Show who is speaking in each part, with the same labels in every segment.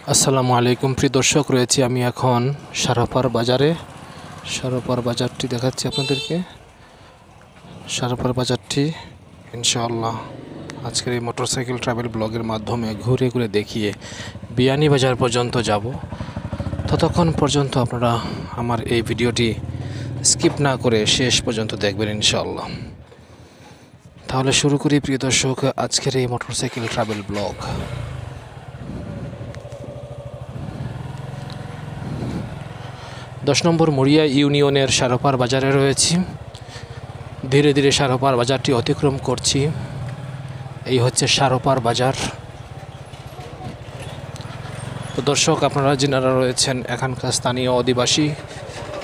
Speaker 1: আসসালামু আলাইকুম প্রিয় দর্শক, রয়েছি আমি এখন সারাপার বাজারে। সারাপার বাজারটি দেখাচ্ছি আপনাদেরকে। সারাপার বাজারটি ইনশাআল্লাহ আজকের এই মোটরসাইকেল ট্রাভেল ব্লগের মাধ্যমে ঘুরে ঘুরে দেখিয়ে বিয়ানীবাজার পর্যন্ত যাব। ততক্ষণ পর্যন্ত আপনারা আমার এই ভিডিওটি স্কিপ না করে শেষ পর্যন্ত দেখবেন ইনশাআল্লাহ। তাহলে শুরু করি প্রিয় দর্শক আজকের এই মোটরসাইকেল ট্রাভেল ব্লগ। 10 নম্বর মরিয়া ইউনিয়নের সারোপার বাজারে রয়েছি। ধীরে ধীরে সারোপার বাজারটি অতিক্রম করছি। এই হচ্ছে সারোপার বাজার। তো দর্শক, আপনারা যারা রয়েছেন এখানকার স্থানীয় অধিবাসী,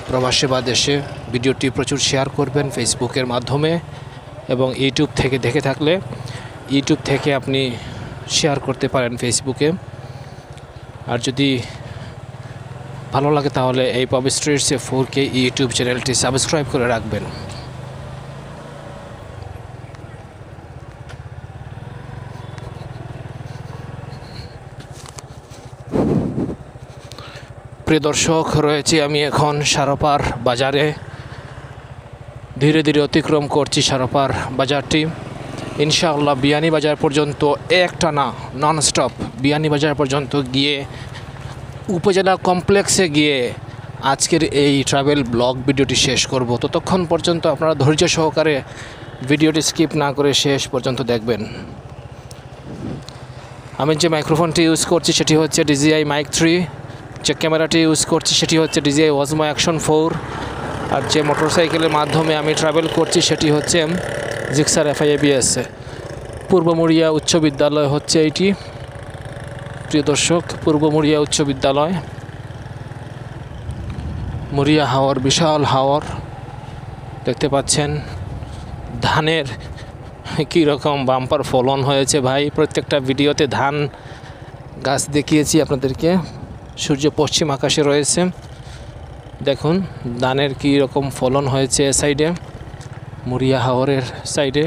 Speaker 1: প্রবাসী বা দেশে, ভিডিওটি প্রচুর শেয়ার করবেন ফেসবুকের মাধ্যমে, এবং ইউটিউব থেকে দেখে থাকলে ইউটিউব থেকে আপনি শেয়ার করতে পারেন ফেসবুকে। আর যদি ভালো লাগে তাহলে এই পপ স্ট্রিটস 4K ইউটিউব চ্যানেলটি সাবস্ক্রাইব করে রাখবেন। প্রিয় দর্শক, রয়েছি আমি এখন সারোপার বাজারে। ধীরে ধীরে অতিক্রম করছি সারোপার বাজারটি। ইনশাআল্লাহ বিয়ানীবাজার পর্যন্ত একটানা ননস্টপ বিয়ানীবাজার পর্যন্ত গিয়ে উপজেলা কমপ্লেক্সে গিয়ে আজকের এই ট্রাভেল ব্লগ ভিডিওটি শেষ করব। ততক্ষণ পর্যন্ত আপনারা ধৈর্য সহকারে ভিডিওটি স্কিপ না করে শেষ পর্যন্ত দেখবেন। আমি যে মাইক্রোফোনটি ইউজ করছি সেটি হচ্ছে DJI Mic 3। যে ক্যামেরাটি ইউজ করছি সেটি হচ্ছে DJI Osmo Action 4। আর যে মোটরসাইকেলের মাধ্যমে আমি ট্রাভেল করছি সেটি হচ্ছে জিক্সার FI ABS। পূর্ব মরিয়া উচ্চ বিদ্যালয় হচ্ছে এইটি। প্রিয় দর্শক, পূর্ব মরিয়া উচ্চ বিদ্যালয়। মরিয়া হাওর, বিশাল হাওর দেখতে পাচ্ছেন। ধানের কী রকম বাম্পার ফলন হয়েছে ভাই। প্রত্যেকটা ভিডিওতে ধান গাছ দেখিয়েছি আপনাদেরকে। সূর্য পশ্চিম আকাশে রয়েছে, দেখুন ধানের কী রকম ফলন হয়েছে। সাইডে মরিয়া হাওরের সাইডে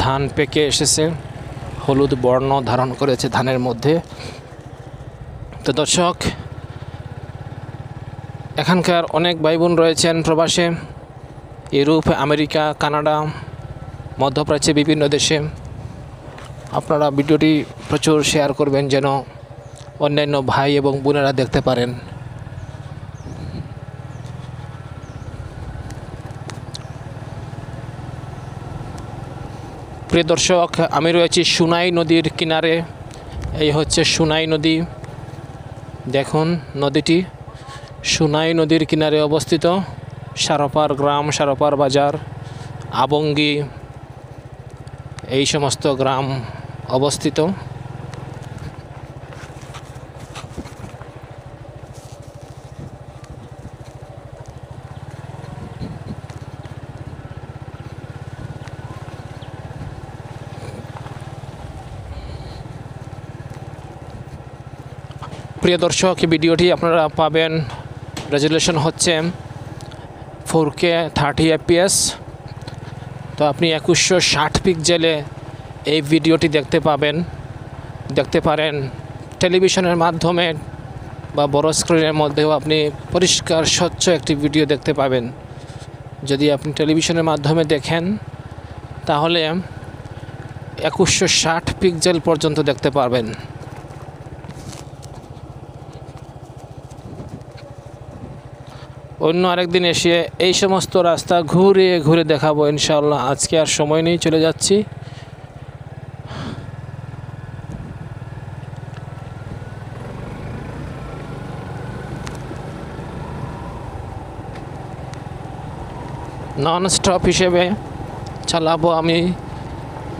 Speaker 1: ধান পেকে এসেছে, হলুদ বর্ণ ধারণ করেছে ধানের মধ্যে। তো দর্শক, এখানকার অনেক ভাই বোন রয়েছেন প্রবাসে, ইউরোপ, আমেরিকা, কানাডা, মধ্যপ্রাচ্যে বিভিন্ন দেশে। আপনারা ভিডিওটি প্রচুর শেয়ার করবেন যেন অন্যান্য ভাই এবং বোনেরা দেখতে পারেন। প্রিয় দর্শক, আমি রয়েছি সুনাই নদীর কিনারে। এই হচ্ছে সুনাই নদী। দেখুন নদীটি সুনাই নদীর কিনারে অবস্থিত। সারোপার গ্রাম, সারোপার বাজার, আবঙ্গী, এই সমস্ত গ্রাম অবস্থিত। প্রিয় দর্শক, ভিডিওটি আপনারা পাবেন, রেজুলেশন হচ্ছে 4K 30 FPS। তো আপনি 2160 পিক্সেলে এই ভিডিওটি দেখতে পারেন। টেলিভিশনের মাধ্যমে বা বড় স্ক্রিনের মধ্যেও আপনি পরিষ্কার স্বচ্ছ একটি ভিডিও দেখতে পাবেন। যদি আপনি টেলিভিশনের মাধ্যমে দেখেন তাহলে 2160 পিক্সেল পর্যন্ত দেখতে পারবেন। অন্য আরেকদিন এসে এই সমস্ত রাস্তা ঘুরে ঘুরে দেখাবো ইনশাআল্লাহ। আজকে আর সময় নেই, চলে যাচ্ছি। নন স্টপ হিসেবে চালাবো আমি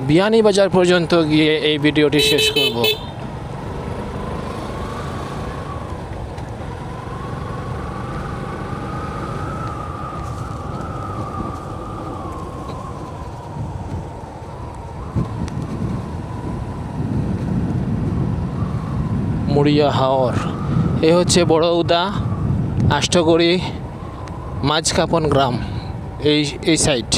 Speaker 1: বিয়ানীবাজার পর্যন্ত গিয়ে এই ভিডিওটি শেষ করব। মরিয়া হাওর, এ হচ্ছে বড়উদা, আষ্টগড়ি, মাঝকাপন গ্রাম, এই সাইড।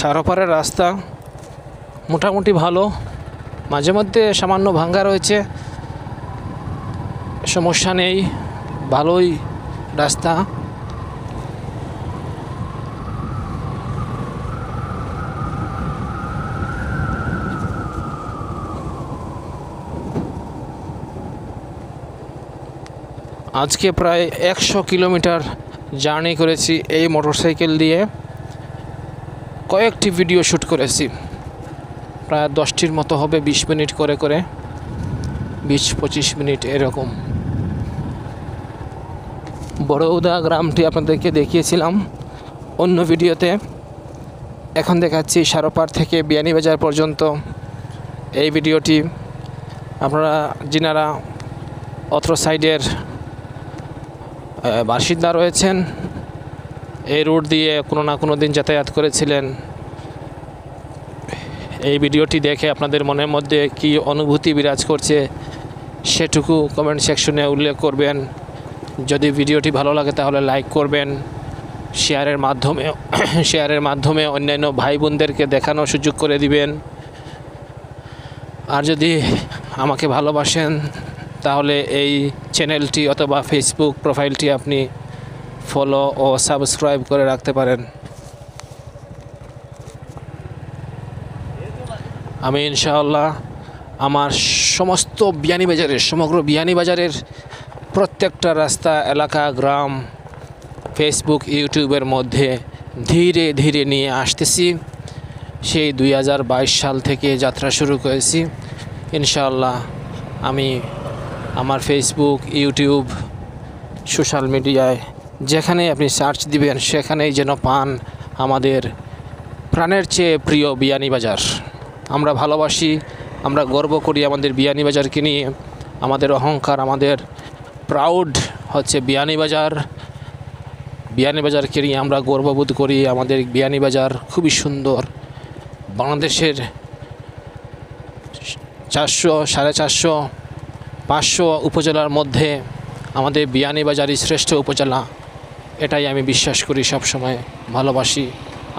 Speaker 1: সারোপারের রাস্তা মোটামুটি ভালো, মাঝে মধ্যে সামান্য ভাঙ্গা রয়েছে, সমস্যা নেই, ভালোই রাস্তা। আজকে প্রায় 100 কিলোমিটার জার্নি করেছি এই মোটরসাইকেল দিয়ে। কয়েকটি ভিডিও শ্যুট করেছি, প্রায় 10টির মতো হবে, 20 মিনিট করে করে, 20-25 মিনিট এরকম। বড়ৌদা গ্রামটি আপনাদেরকে দেখিয়েছিলাম অন্য ভিডিওতে। এখন দেখাচ্ছি সারোপার থেকে বিয়ানীবাজার পর্যন্ত এই ভিডিওটি। আপনারা যিনারা অত্র সাইডের বাসিন্দা রয়েছেন, এই রুট দিয়ে কোনো না কোনো দিন যাতায়াত করেছিলেন, এই ভিডিওটি দেখে আপনাদের মনের মধ্যে কি অনুভূতি বিরাজ করছে সেটুকু কমেন্ট সেকশনে উল্লেখ করবেন। যদি ভিডিওটি ভালো লাগে তাহলে লাইক করবেন, শেয়ারের মাধ্যমে অন্যান্য ভাই বোনদেরকে দেখানোর সুযোগ করে দিবেন। আর যদি আমাকে ভালোবাসেন তাহলে এই চ্যানেলটি অথবা ফেসবুক প্রোফাইলটি আপনি ফলো ও সাবস্ক্রাইব করে রাখতে পারেন। আমি ইনশাআল্লাহ আমার সমগ্র বিয়ানীবাজারের প্রত্যেকটা রাস্তা, এলাকা, গ্রাম ফেসবুক, ইউটিউবের মধ্যে ধীরে ধীরে নিয়ে আসতেছি। সেই 2022 সাল থেকে যাত্রা শুরু করেছি। ইনশাআল্লাহ আমি আমার ফেসবুক, ইউটিউব, সোশ্যাল মিডিয়ায় যেখানে আপনি সার্চ দিবেন সেখানেই যেন পান আমাদের প্রাণের চেয়ে প্রিয় বিয়ানীবাজার। আমরা ভালোবাসি, আমরা গর্ব করি আমাদের বিয়ানীবাজারকে নিয়ে। আমাদের অহংকার, আমাদের প্রাউড হচ্ছে বিয়ানীবাজারকে নিয়ে আমরা গর্ববোধ করি। আমাদের বিয়ানীবাজার খুবই সুন্দর। বাংলাদেশের 400, 450, 500 উপজেলার মধ্যে আমাদের বিয়ানীবাজারই শ্রেষ্ঠ উপজেলা, এটাই আমি বিশ্বাস করি, সব সময় ভালোবাসি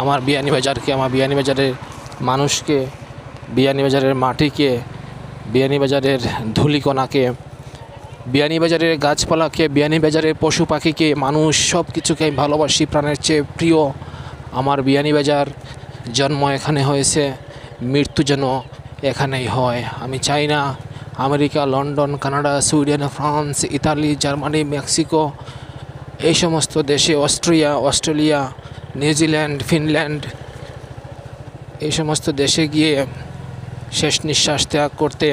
Speaker 1: আমার বিয়ানীবাজারকে, আমার বিয়ানীবাজারের মানুষকে, বিয়ানীবাজারের মাটিকে, বিয়ানীবাজারের ধূলিকণাকে, বিয়ানীবাজারের গাছপালাকে, বিয়ানীবাজারের পশু পাখিকে, মানুষ সব কিছুকে আমি ভালোবাসি। প্রাণের চেয়ে প্রিয় আমার বিয়ানীবাজার। জন্ম এখানে হয়েছে, মৃত্যু যেন এখানেই হয়। আমি চাই না America, London, Canada, Sweden, France, Italy, Germany, Mexico, এই সমস্ত দেশে, অস্ট্রেলিয়া, নিউজিল্যান্ড, ফিনল্যান্ড, এই সমস্ত দেশে গিয়ে শেষ নিঃশ্বাস ত্যাগ করতে।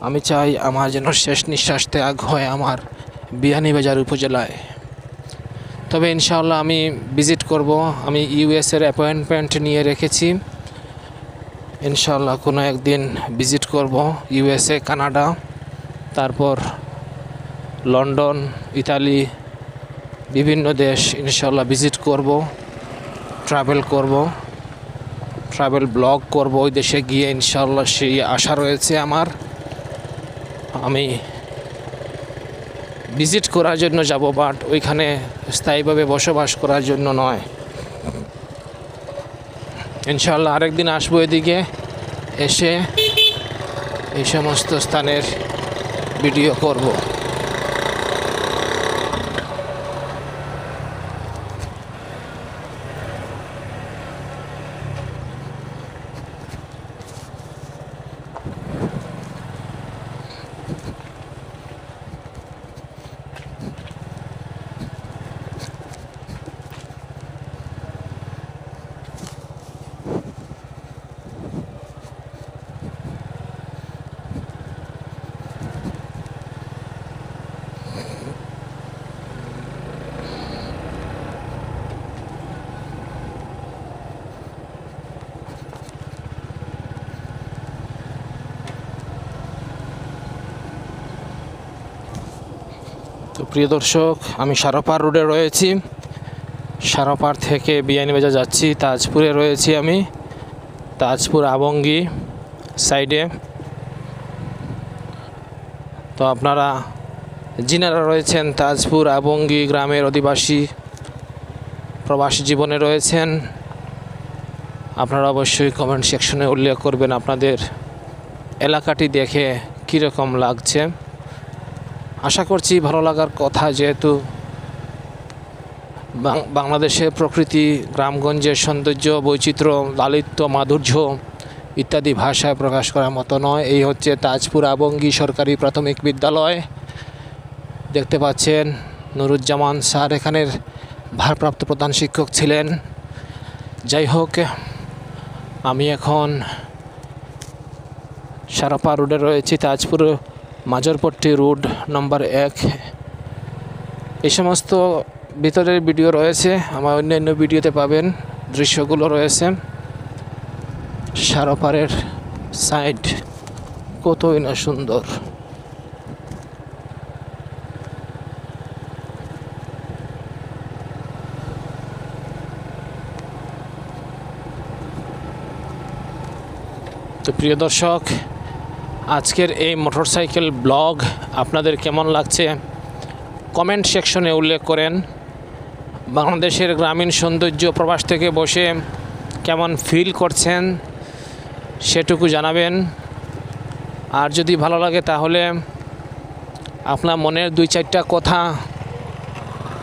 Speaker 1: আমি চাই আমার যেন শেষ নিঃশ্বাস ত্যাগ হয় আমার বিয়ানীবাজার উপজেলায়। তবে ইনশাআল্লাহ আমি ভিজিট করব। আমি ইউএসের অ্যাপয়েন্টমেন্ট নিয়ে রেখেছি। ইনশাআল্লাহ কোনো একদিন ভিজিট করব ইউএসএ, কানাডা, তারপর লন্ডন, ইতালি, বিভিন্ন দেশ ইনশাআল্লাহ ভিজিট করব, ট্রাভেল ব্লগ করব ওই দেশে গিয়ে। ইনশাআল্লাহ সেই আশা রয়েছে আমার। আমি ভিজিট করার জন্য যাব, বাট ওইখানে স্থায়ীভাবে বসবাস করার জন্য নয়। ইনশাআল্লাহ আরেকদিন আসবো এদিকে, এসে এই সমস্ত স্থানের ভিডিও করব। তো প্রিয় দর্শক, আমি সারোপার রোডে রয়েছি। সারোপার থেকে বিয়ানীবাজার যাচ্ছি, তাজপুরে রয়েছি আমি, তাজপুর আবঙ্গী সাইডে। তো আপনারা যিনারা রয়েছেন তাজপুর আবঙ্গী গ্রামের অধিবাসী, প্রবাসী জীবনে রয়েছেন, আপনারা অবশ্যই কমেন্ট সেকশনে উল্লেখ করবেন আপনাদের এলাকাটি দেখে কীরকম লাগছে। আশা করছি ভালো লাগার কথা, যেহেতু বাংলাদেশের প্রকৃতি, গ্রামগঞ্জের সৌন্দর্য, বৈচিত্র্য, লালিত্য, মাধুর্য ইত্যাদি ভাষায় প্রকাশ করার মতো নয়। এই হচ্ছে তাজপুর আবঙ্গী সরকারি প্রাথমিক বিদ্যালয়। দেখতে পাচ্ছেন নুরুজ্জামান স্যার এখানের ভারপ্রাপ্ত প্রধান শিক্ষক ছিলেন। যাই হোক, আমি এখন সারাপা রোডে রয়েছি, তাজপুর মাজারপট্টি রোড নম্বর 1। এই সমস্ত ভিতরের ভিডিও রয়েছে, আমার অন্যান্য ভিডিওতে পাবেন, দৃশ্যগুলো রয়েছে। সারাপাড়ের সাইড কতই না সুন্দর। তো প্রিয় দর্শক, আজকের এই মোটরসাইকেল ব্লগ আপনাদের কেমন লাগছে কমেন্ট সেকশনে উল্লেখ করেন। বাংলাদেশের গ্রামীণ সৌন্দর্য প্রবাস থেকে বসে কেমন ফিল করছেন সেটুকু জানাবেন। আর যদি ভালো লাগে তাহলে আপনার মনের 2-4টা কথা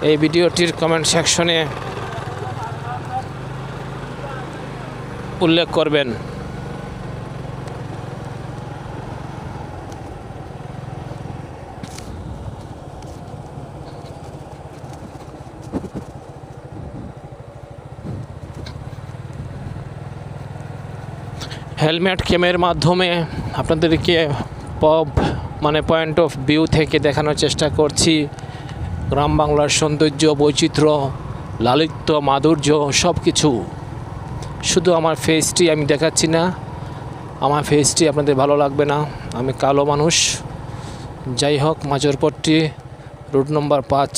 Speaker 1: এই ভিডিওটির কমেন্ট সেকশনে উল্লেখ করবেন। হেলমেট ক্যামের মাধ্যমে আপনাদেরকে পয়েন্ট অফ ভিউ থেকে দেখানোর চেষ্টা করছি গ্রাম বাংলার সৌন্দর্য, বৈচিত্র্য, লালিত্য, মাধুর্য সব কিছু। শুধু আমার ফেসটি আমি দেখাচ্ছি না, আমার ফেসটি আপনাদের ভালো লাগবে না, আমি কালো মানুষ। যাই হোক, মাজারপট্টি রোড নম্বর 5।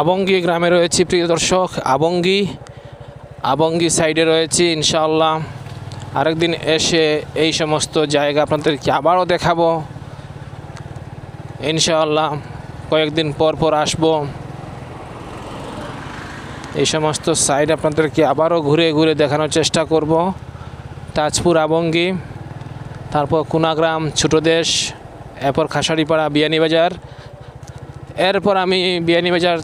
Speaker 1: আবঙ্গী গ্রামে রয়েছি প্রিয় দর্শক। আবঙ্গী সাইডে রয়েছি। ইনশাআল্লাহ আরেকদিন এসে এই সমস্ত জায়গা আপনাদেরকে আবারও দেখাবো। ইনশাআল্লাহ কয়েকদিন পর আসবো, এই সমস্ত সাইড আপনাদেরকে আবারও ঘুরে ঘুরে দেখানোর চেষ্টা করব। তাজপুর আবঙ্গী, তারপর কুনাগ্রাম, ছোটদেশ, এরপর খাসাড়িপাড়া, বিয়ানীবাজার। এরপর আমি বিয়ানীবাজার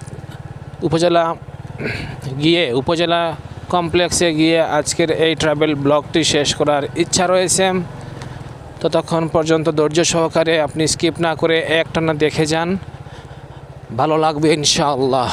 Speaker 1: উপজেলা কমপ্লেক্সে গিয়ে আজকের এই ট্রাভেল ব্লগটি শেষ করার ইচ্ছা রয়েছে। ততক্ষণ পর্যন্ত ধৈর্য সহকারে আপনি স্কিপ না করে একটানা দেখে যান, ভালো লাগবে ইনশাআল্লাহ।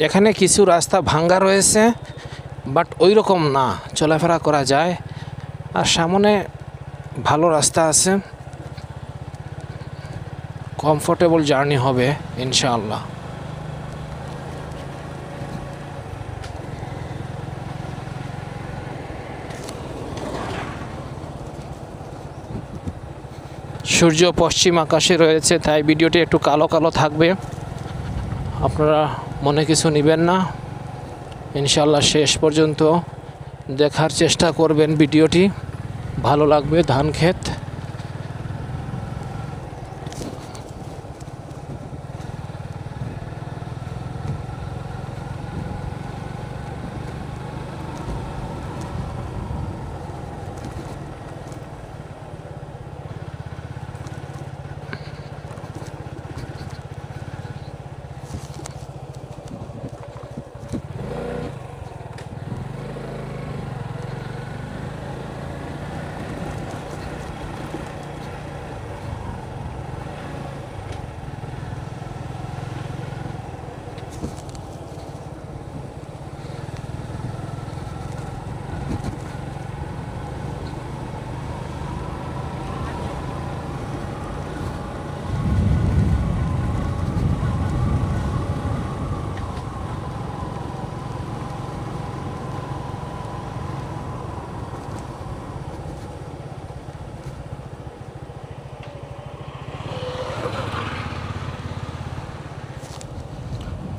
Speaker 1: এখানে কিছু রাস্তা ভাঙ্গা রয়েছে, বাট ওই রকম না, চলাফেরা করা যায়। আর সামনে ভালো রাস্তা আছে, কমফোর্টেবল জার্নি হবে ইনশাআল্লাহ। সূর্য পশ্চিম আকাশে রয়েছে, তাই ভিডিওটি একটু কালো কালো থাকবে, আপনারা মনে কিছু নেবেন না। ইনশাআল্লাহ শেষ পর্যন্ত দেখার চেষ্টা করবেন, ভিডিওটি ভালো লাগবে। ধান ক্ষেত,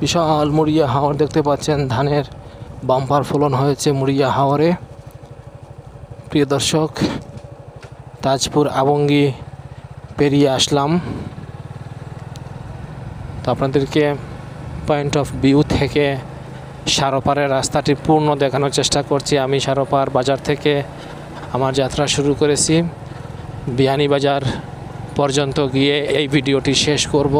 Speaker 1: বিশাল মুড়িয়া হাওর দেখতে পাচ্ছেন, ধানের বাম্পার ফলন হয়েছে মুড়িয়া হাওরে। প্রিয় দর্শক, তাজপুর আবঙ্গি পেরিয়ে আসলাম, তো আপনাদেরকে পয়েন্ট অফ ভিউ থেকে সারোপারের রাস্তাটি পূর্ণ দেখানোর চেষ্টা করছি। আমি সারোপার বাজার থেকে আমার যাত্রা শুরু করেছি, বিয়ানীবাজার পর্যন্ত গিয়ে এই ভিডিওটি শেষ করব,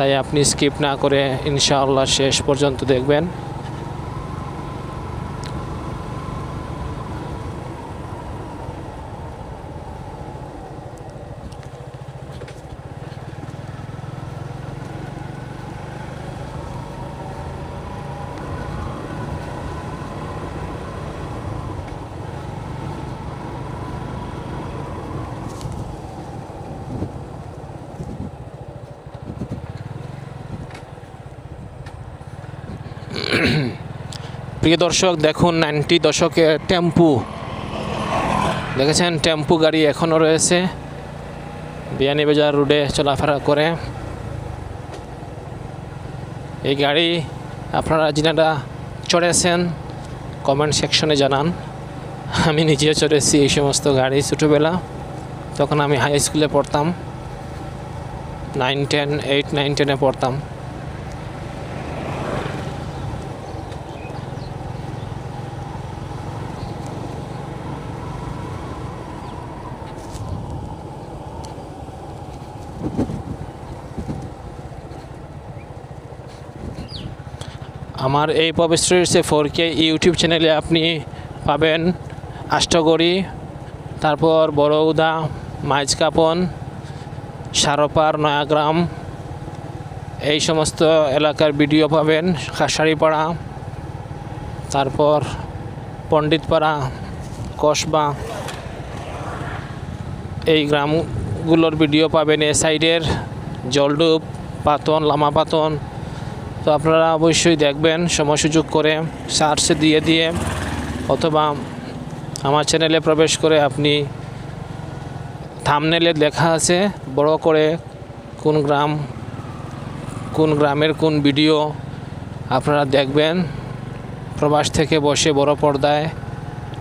Speaker 1: তাই আপনি স্কিপ না করে ইনশাআল্লাহ শেষ পর্যন্ত দেখবেন। প্রিয় দর্শক, দেখুন 90 দশকের টেম্পু দেখেছেন, টেম্পু গাড়ি এখনও রয়েছে বিয়ানীবাজার রোডে চলাফেরা করে। এই গাড়ি আপনারা যিনারা চড়েছেন কমেন্ট সেকশনে জানান। আমি নিজেও চড়েছি এই সমস্ত গাড়ি ছোটোবেলা, তখন আমি হাই স্কুলে পড়তাম, 8, 9, 10-এ পড়তাম। আমার এই প্রবেশ রয়েছে 4K ইউটিউব চ্যানেলে আপনি পাবেন আষ্টগড়ি, তারপর বড়উদা, মাইজকাপন, সারোপার, নয়াগ্রাম, এই সমস্ত এলাকার ভিডিও পাবেন। কাছাড়িপাড়া, তারপর পণ্ডিতপাড়া, কসবা, এই গ্রামগুলোর ভিডিও পাবেন। এ সাইডের জলডুব, পাতন, লামা পাতন, তো আপনারা অবশ্যই দেখবেন সময় সুযোগ করে, সার্চে দিয়ে অথবা আমার চ্যানেলে প্রবেশ করে আপনি থাম্বনেলে লেখা আছে বড় করে কোন গ্রাম, কোন গ্রামের কোন ভিডিও আপনারা দেখবেন প্রবাস থেকে বসে বড় পর্দায়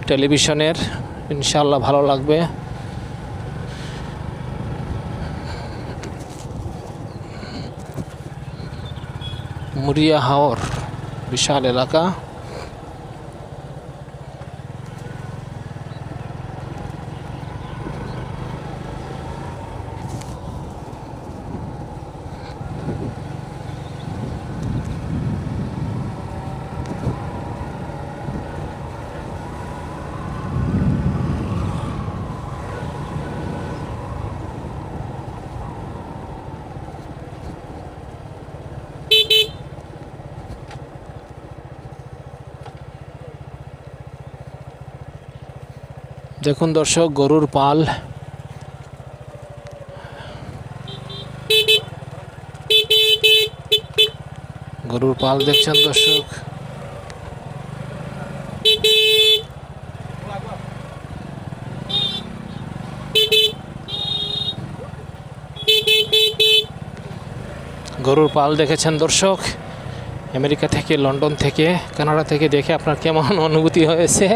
Speaker 1: টেলিভিশনের, ইনশাআল্লাহ ভালো লাগবে। মুড়িয়া হাওর বিশাল এলাকা। দেখুন দর্শক, গরুর পাল, গরুর পাল দেখছেন দর্শক। গরুর পাল দেখেছেন দর্শক, আমেরিকা থেকে, লন্ডন থেকে, কানাডা থেকে দেখে আপনার কেমন অনুভূতি হয়েছে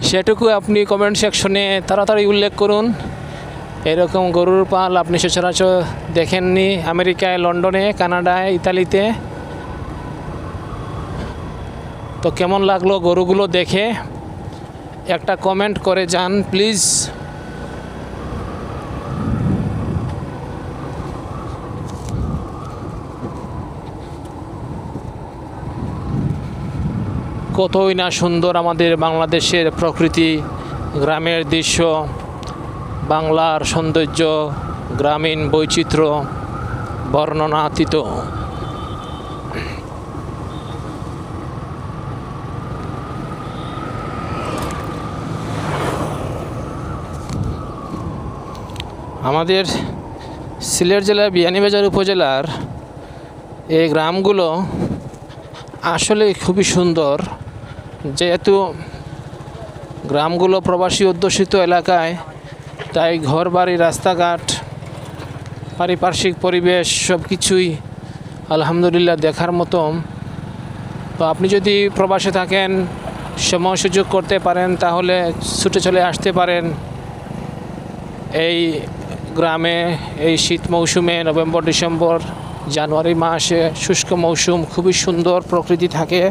Speaker 1: সেটুকু আপনি কমেন্ট সেকশনে তাড়াতাড়ি উল্লেখ করুন। এরকম গরুর পাল আপনি সচরাচর দেখেননি আমেরিকায়, লন্ডনে, কানাডায়, ইতালিতে। তো কেমন লাগলো গরুগুলো দেখে একটা কমেন্ট করে যান প্লিজ। কতই না সুন্দর আমাদের বাংলাদেশের প্রকৃতি, গ্রামের দৃশ্য, বাংলার সৌন্দর্য, গ্রামীণ বৈচিত্র্য বর্ণনাতীত। আমাদের সিলেট জেলার বিয়ানীবাজার উপজেলার এই গ্রামগুলো আসলে খুবই সুন্দর, যেহেতু গ্রামগুলো প্রবাসী অধ্যুষিত এলাকায়, তাই ঘরবাড়ি, রাস্তাঘাট, পারিপার্শ্বিক পরিবেশ সব কিছুই আলহামদুলিল্লাহ দেখার মতো। তো আপনি যদি প্রবাসে থাকেন, সময় সুযোগ করতে পারেন, তাহলে ছুটে চলে আসতে পারেন এই গ্রামে। এই শীত মৌসুমে নভেম্বর, ডিসেম্বর, জানুয়ারি মাসে শুষ্ক মৌসুম, খুবই সুন্দর প্রকৃতি থাকে।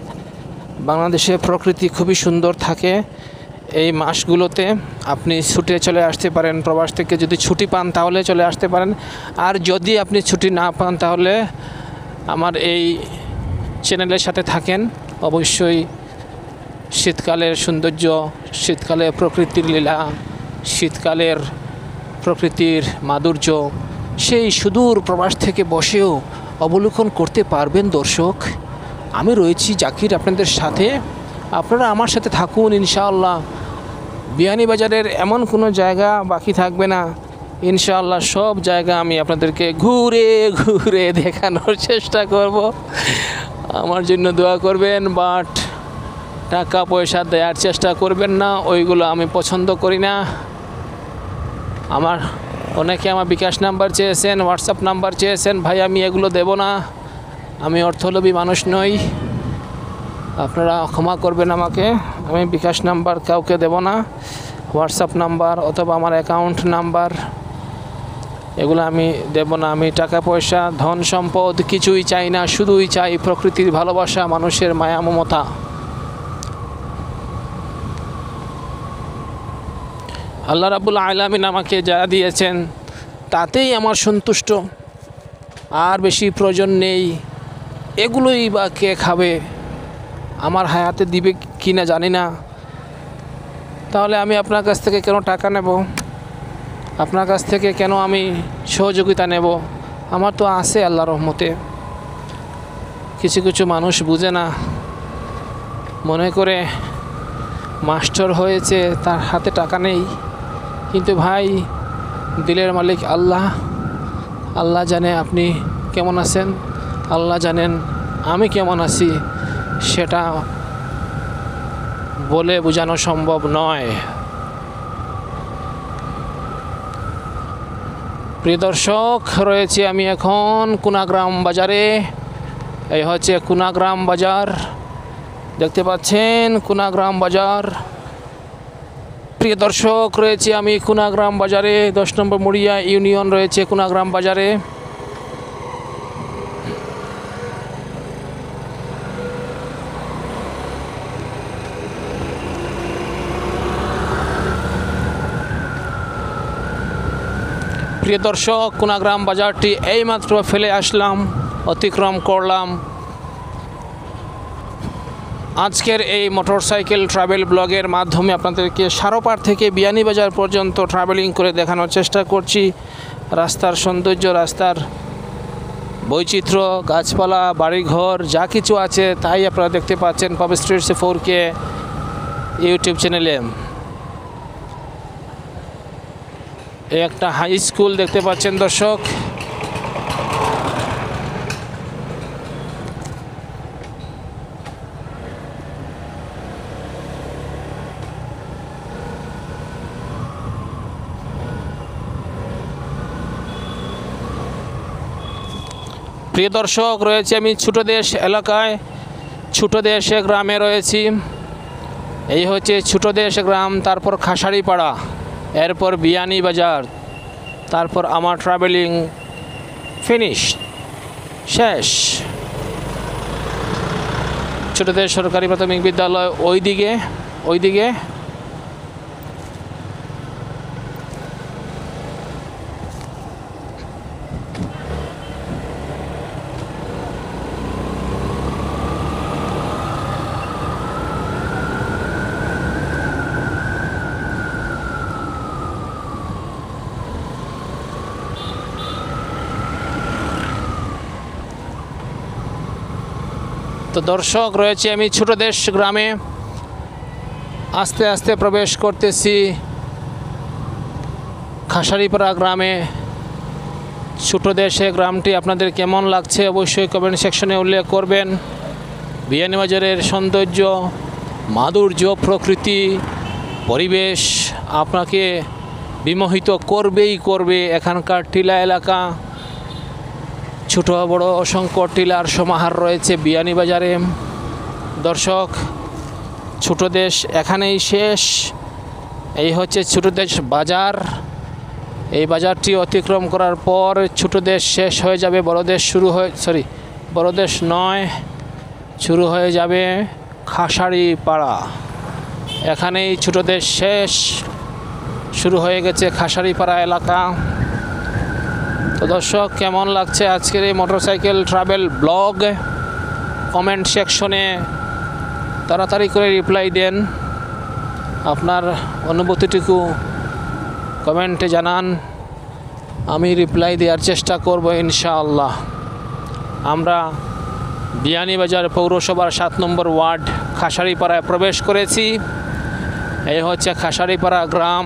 Speaker 1: বাংলাদেশে প্রকৃতি খুবই সুন্দর থাকে এই মাসগুলোতে। আপনি ছুটে চলে আসতে পারেন, প্রবাস থেকে যদি ছুটি পান তাহলে চলে আসতে পারেন। আর যদি আপনি ছুটি না পান তাহলে আমার এই চ্যানেলের সাথে থাকেন। অবশ্যই শীতকালের সৌন্দর্য, শীতকালে প্রকৃতির লীলা, শীতকালের প্রকৃতির মাধুর্য সেই সুদূর প্রবাস থেকে বসেও অবলোকন করতে পারবেন দর্শক। আমি রয়েছি জাকির আপনাদের সাথে, আপনারা আমার সাথে থাকুন ইনশাআল্লাহ। বিয়ানীবাজারের এমন কোনো জায়গা বাকি থাকবে না ইনশাআল্লাহ। সব জায়গা আমি আপনাদেরকে ঘুরে ঘুরে দেখানোর চেষ্টা করব। আমার জন্য দোয়া করবেন, বাট টাকা পয়সা দেওয়ার চেষ্টা করবেন না, ওইগুলো আমি পছন্দ করি না। অনেকে আমার বিকাশ নাম্বার চেয়েছেন, হোয়াটসঅ্যাপ নাম্বার চেয়েছেন, ভাই আমি এগুলো দেব না, আমি অর্থলোভী মানুষ নই, আপনারা ক্ষমা করবেন আমাকে। আমি বিকাশ নাম্বার কাউকে দেব না, হোয়াটসঅ্যাপ নাম্বার অথবা আমার অ্যাকাউন্ট নাম্বার এগুলো আমি দেব না। আমি টাকা পয়সা, ধন সম্পদ কিছুই চাই না, শুধুই চাই প্রকৃতির ভালোবাসা, মানুষের মায়া মমতা। আল্লাহ রাব্বুল আলামিন আমাকে যা দিয়েছেন তাতেই আমার সন্তুষ্ট, আর বেশি প্রয়োজন নেই। এগুলোই বা কে খাবে, আমার হায়াতে দিবে কি না জানি না। তাহলে আমি আপনার কাছ থেকে কেন টাকা নেব, আপনার কাছ থেকে কেন আমি সহযোগিতা নেব? আমার তো আছে আল্লাহর রহমতে। কিছু কিছু মানুষ বুঝে না, মনে করে মাস্টার হয়েছে, তার হাতে টাকা নেই। কিন্তু ভাই, দিলের মালিক আল্লাহ, আল্লাহ জানে আপনি কেমন আছেন, আল্লাহ জানেন আমি কেমন আছি, সেটা বলে বোঝানো সম্ভব নয়। প্রিয় দর্শক, রয়েছি আমি এখন কুনাগ্রাম বাজারে। এই হচ্ছে কুনাগ্রাম বাজার, দেখতে পাচ্ছেন কুনাগ্রাম বাজার। প্রিয় দর্শক, রয়েছি আমি কুনাগ্রাম বাজারে, 10 নম্বর মুড়িয়া ইউনিয়ন রয়েছে কুনাগ্রাম বাজারে। প্রিয় দর্শক, কুনাগ্রাম বাজারটি এইমাত্র ফেলে আসলাম, অতিক্রম করলাম। আজকের এই মোটরসাইকেল ট্রাভেল ব্লগের মাধ্যমে আপনাদেরকে সারোপার থেকে বিয়ানীবাজার পর্যন্ত ট্রাভেলিং করে দেখানোর চেষ্টা করছি। রাস্তার সৌন্দর্য, রাস্তার বৈচিত্র্য, গাছপালা, বাড়িঘর যা কিছু আছে তাই আপনারা দেখতে পাচ্ছেন পাবে স্ট্রিটস 4K ইউটিউব চ্যানেলে। এই একটা হাই স্কুল দেখতে পাচ্ছেন দর্শক। প্রিয় দর্শক, রয়েছে আমি ছোটদেশ এলাকায়, ছোটদেশ গ্রামে রয়েছি। এই হচ্ছে ছোটদেশ গ্রাম, তারপর খাসাড়িপাড়া, এরপর বিয়ানীবাজার, তারপর আমার ট্রাভেলিং ফিনিশ, শেষ। ছোটদেশ সরকারি প্রাথমিক বিদ্যালয় ওইদিকে। তো দর্শক, রয়েছে আমি ছোটদেশ গ্রামে, আস্তে আস্তে প্রবেশ করতেছি খাসাড়িপাড়া গ্রামে। ছোটদেশে গ্রামটি আপনাদের কেমন লাগছে অবশ্যই কমেন্ট সেকশনে উল্লেখ করবেন। বিয়ানীবাজারের সৌন্দর্য, মাধুর্য, প্রকৃতি, পরিবেশ আপনাকে বিমোহিত করবেই করবে। এখানকার টিলা এলাকা, ছোট বড় অসংখ্য টিলার সমাহার রয়েছে বিয়ানীবাজারে। দর্শক, ছোট দেশ এখানেই শেষ। এই হচ্ছে ছোট দেশ বাজার। এই বাজারটি অতিক্রম করার পর ছোট দেশ শেষ হয়ে যাবে, বড় দেশ বড় দেশ নয়, শুরু হয়ে যাবে খাসাড়ি পাড়া। এখানেই ছোট দেশ শেষ, শুরু হয়ে গেছে খাসাড়ি পাড়া এলাকা। তো দর্শক, কেমন লাগছে আজকের এই মোটরসাইকেল ট্রাভেল ব্লগ? কমেন্ট সেকশনে তাড়াতাড়ি করে রিপ্লাই দেন, আপনার অনুভূতিটুকু কমেন্টে জানান, আমি রিপ্লাই দেওয়ার চেষ্টা করব ইনশাআল্লাহ। আমরা বিয়ানীবাজার পৌরসভার 7 নম্বর ওয়ার্ড খাসাড়িপাড়ায় প্রবেশ করেছি। এই হচ্ছে খাসাড়িপাড়া গ্রাম,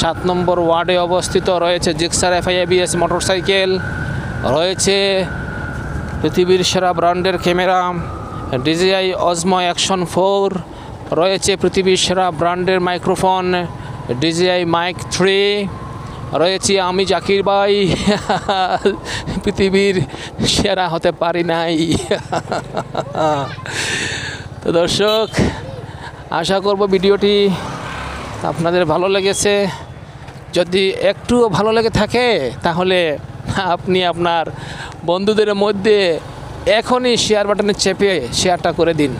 Speaker 1: 7 নম্বর ওয়ার্ডে অবস্থিত। রয়েছে জিক্সার FI-ABS মোটরসাইকেল, রয়েছে পৃথিবীর সেরা ব্র্যান্ডের ক্যামেরা DJI Osmo Action 4, রয়েছে পৃথিবীর সেরা ব্র্যান্ডের মাইক্রোফোন DJI Mic 3, রয়েছে আমি জাকির ভাই, পৃথিবীর সেরা হতে পারি নাই। তো দর্শক, আশা করব ভিডিওটি আপনাদের ভালো লেগেছে। যদি একটুও ভালো লেগে থাকে তাহলে আপনি আপনার বন্ধুদের মধ্যে এখনই শেয়ার বাটনে চেপে শেয়ারটা করে দিন।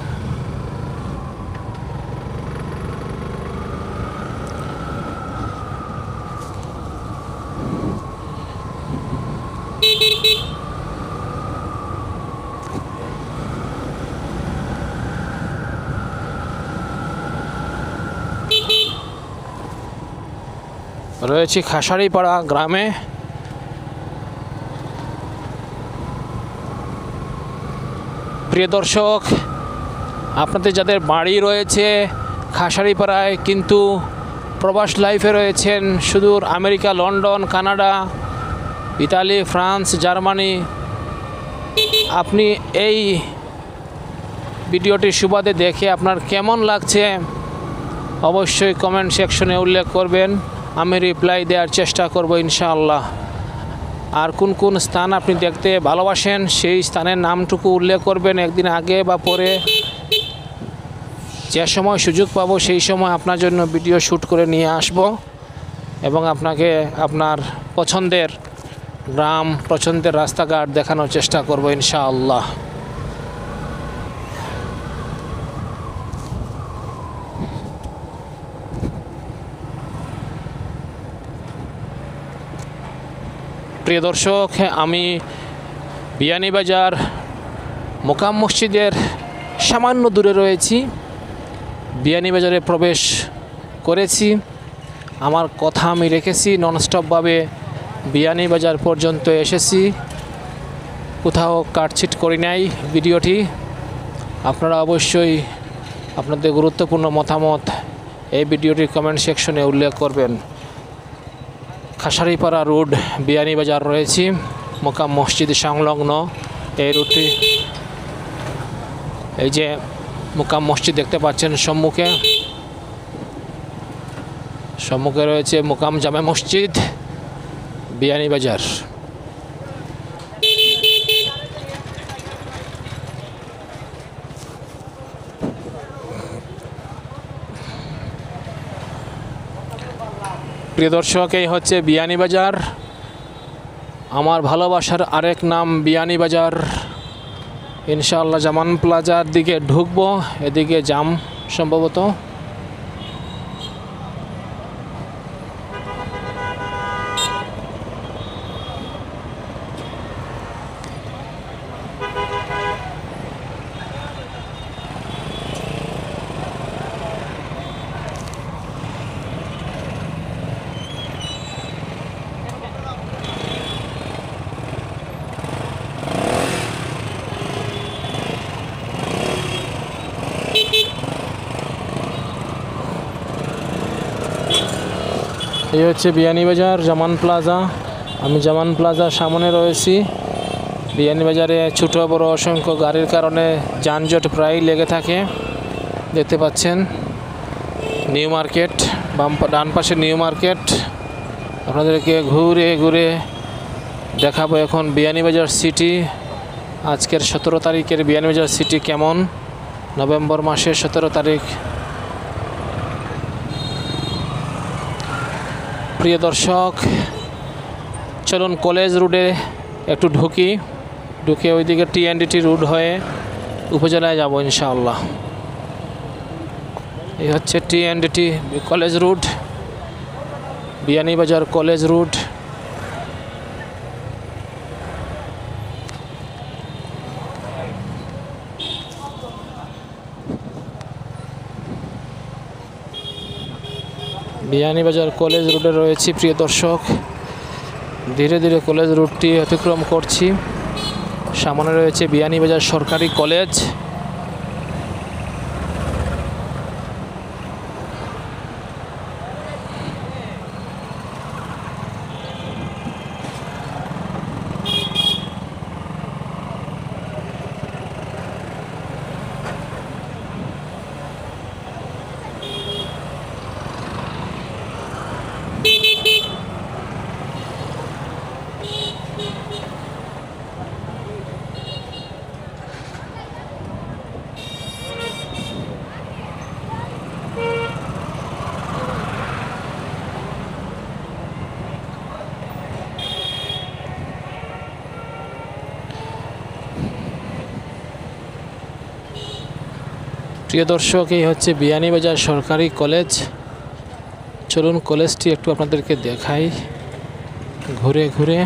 Speaker 1: রয়েছে খাসাড়িপাড়া গ্রামে। প্রিয় দর্শক, আপনাদের যাদের বাড়ি রয়েছে খাসাড়িপাড়ায় কিন্তু প্রবাস লাইফে রয়েছেন সুদূর America, London, Canada, Italy, France, Germany, আপনি এই ভিডিওটির সুবাদে দেখে আপনার কেমন লাগছে অবশ্যই কমেন্ট সেকশনে উল্লেখ করবেন, আমি রিপ্লাই দেওয়ার চেষ্টা করব ইনশাআল্লাহ। আর কোন কোন স্থান আপনি দেখতে ভালোবাসেন সেই স্থানের নামটুকু উল্লেখ করবেন। একদিন আগে বা পরে যে সময় সুযোগ পাবো সেই সময় আপনার জন্য ভিডিও শ্যুট করে নিয়ে আসব এবং আপনাকে আপনার পছন্দের গ্রাম, পছন্দের রাস্তাঘাট দেখানোর চেষ্টা করব ইনশাআল্লাহ। প্রিয় দর্শক, আমি বিয়ানীবাজার মোকাম মসজিদের সামান্য দূরে রয়েছি। বিয়ানীবাজারে প্রবেশ করেছি, আমার কথা আমি রেখেছি, ননস্টপভাবে বিয়ানীবাজার পর্যন্ত এসেছি, কোথাও কাটছিট করি নাই ভিডিওটি। আপনারা অবশ্যই আপনাদের গুরুত্বপূর্ণ মতামত এই ভিডিওটির কমেন্ট সেকশনে উল্লেখ করবেন। খাসাড়িপাড়া রোড, বিয়ানীবাজার রয়েছি, মোকাম মসজিদ সংলগ্ন এই রুটটি। এই যে মোকাম মসজিদ দেখতে পাচ্ছেন সম্মুখে রয়েছে মোকাম জামে মসজিদ, বিয়ানীবাজার। প্রিয় দর্শক, এই হচ্ছে বিয়ানীবাজার, আমার ভালোবাসার আরেক নাম বিয়ানীবাজার। ইনশাআল্লাহ জামান প্লাজার দিকে ঢুকবো, এদিকে জাম সম্ভবত। এই হচ্ছে বিয়ানীবাজার জামান প্লাজা। আমি জামান প্লাজার সামনে রয়েছি। বিয়ানীবাজারে ছোটো বড় অসংখ্য গাড়ির কারণে যানজট প্রায়ই লেগে থাকে। দেখতে পাচ্ছেন নিউ মার্কেট, ডান পাশে নিউ মার্কেট। আপনাদেরকে ঘুরে ঘুরে দেখাবো এখন বিয়ানীবাজার সিটি, আজকের 17 তারিখের বিয়ানীবাজার সিটি কেমন, নভেম্বর মাসের 17 তারিখ। প্রিয় দর্শক, চলুন কলেজ রোডে একটু ঢুকে ওইদিকে টি&টি রোড হয়ে উপজেলায় যাব ইনশাআল্লাহ। এই হচ্ছে T&T college road, Beanibazar college road. Beanibazar college রোডে রয়েছি প্রিয় দর্শক, ধীরে ধীরে কলেজ রুটটি অতিক্রম করছি। সামনে রয়েছে বিয়ানীবাজার সরকারি কলেজ। প্রিয় দর্শক, এই হচ্ছে বিয়ানীবাজার সরকারি কলেজ। চলুন কলেজটি একটু আপনাদেরকে দেখাই ঘুরে ঘুরে।